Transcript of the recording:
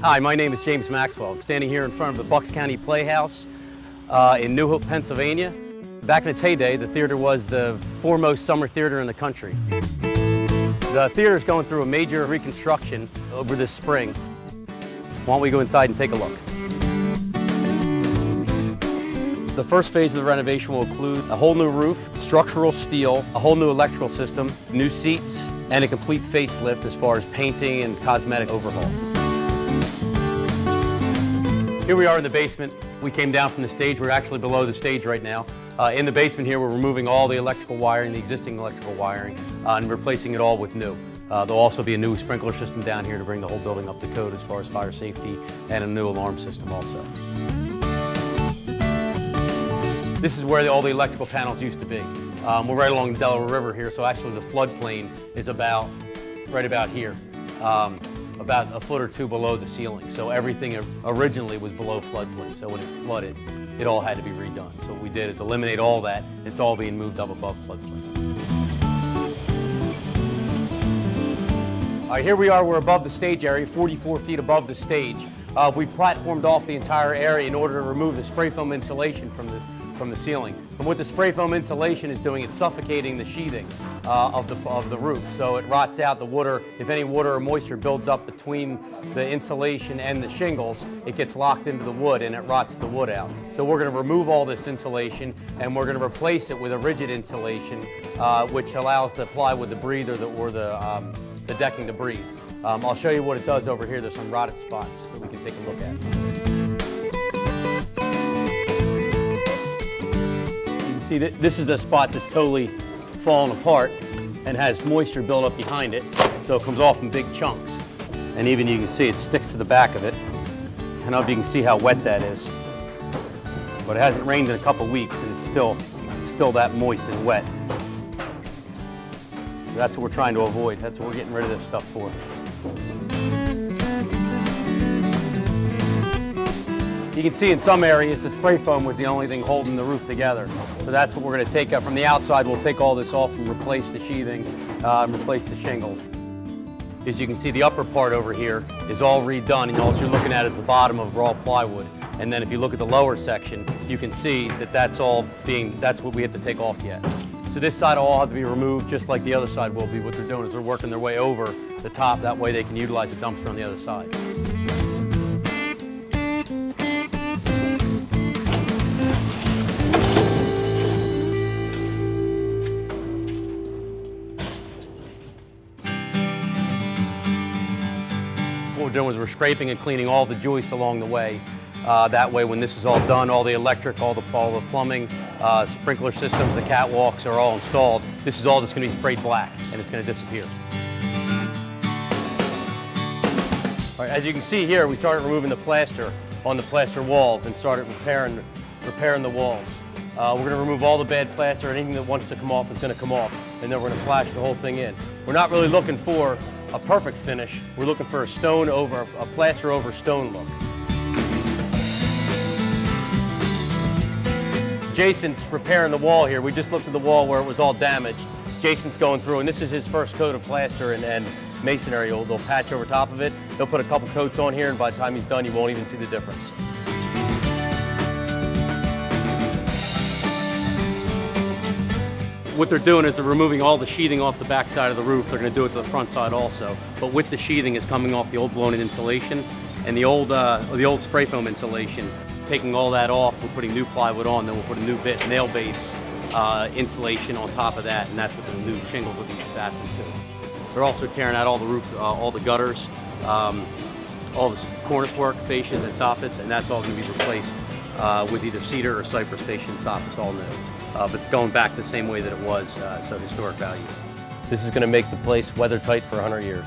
Hi, my name is James Maxwell. I'm standing here in front of the Bucks County Playhouse in New Hope, Pennsylvania. Back in its heyday, the theater was the foremost summer theater in the country. The theater is going through a major reconstruction over this spring. Why don't we go inside and take a look? The first phase of the renovation will include a whole new roof, structural steel, a whole new electrical system, new seats, and a complete facelift as far as painting and cosmetic overhaul. Here we are in the basement. We came down from the stage. We're actually below the stage right now. In the basement here, we're removing all the electrical wiring, the existing electrical wiring, and replacing it all with new. There'll also be a new sprinkler system down here to bring the whole building up to code as far as fire safety, and a new alarm system also. This is where all the electrical panels used to be. We're right along the Delaware River here, so actually the floodplain is right about here. About a foot or two below the ceiling. So everything originally was below floodplain. So when it flooded, it all had to be redone. So what we did is eliminate all that. It's all being moved up above floodplain. All right, here we are. We're above the stage area, 44 feet above the stage. We platformed off the entire area in order to remove the spray foam insulation from the ceiling. And what the spray foam insulation is doing, it's suffocating the sheathing of the roof. So it rots out the water. If any water or moisture builds up between the insulation and the shingles, it gets locked into the wood and it rots the wood out. So we're going to remove all this insulation and we're going to replace it with a rigid insulation, which allows the plywood to breathe or the decking to breathe. I'll show you what it does over here. There's some rotted spots that we can take a look at. See, this is the spot that's totally fallen apart and has moisture built up behind it, so it comes off in big chunks. And even you can see it sticks to the back of it. I don't know if you can see how wet that is, but it hasn't rained in a couple weeks and it's still that moist and wet. So that's what we're trying to avoid. That's what we're getting rid of this stuff for. You can see in some areas the spray foam was the only thing holding the roof together. So that's what we're going to take out from the outside. We'll take all this off and replace the sheathing and replace the shingle. As you can see, the upper part over here is all redone, and all you're looking at is the bottom of raw plywood. And then if you look at the lower section, you can see that that's what we have to take off yet. So this side will all have to be removed just like the other side will be. What they're doing is they're working their way over the top. That way they can utilize the dumpster on the other side. What we're doing is we're scraping and cleaning all the joists along the way. That way when this is all done, all the electric, all the plumbing, sprinkler systems, the catwalks are all installed. This is all just going to be sprayed black and it's going to disappear. All right, as you can see here, we started removing the plaster on the plaster walls and started repairing the walls. We're going to remove all the bad plaster. Anything that wants to come off is going to come off, and then we're going to flash the whole thing in. We're not really looking for a perfect finish. We're looking for a plaster over stone look. Jason's repairing the wall here. We just looked at the wall where it was all damaged. Jason's going through, and this is his first coat of plaster and masonry. They'll patch over top of it. They'll put a couple coats on here, and by the time he's done, you won't even see the difference. What they're doing is they're removing all the sheathing off the back side of the roof. They're going to do it to the front side also. But with the sheathing is coming off the old blown-in insulation and the old spray foam insulation. Taking all that off, we're putting new plywood on, then we'll put a new nail base insulation on top of that, and that's what the new shingles will be bats into. They're also tearing out all the roof, all the gutters, all the cornice work, fascias and soffits, and that's all going to be replaced with either cedar or cypress fascia and soffits, all new. But going back the same way that it was, so historic value. This is going to make the place weather tight for 100 years.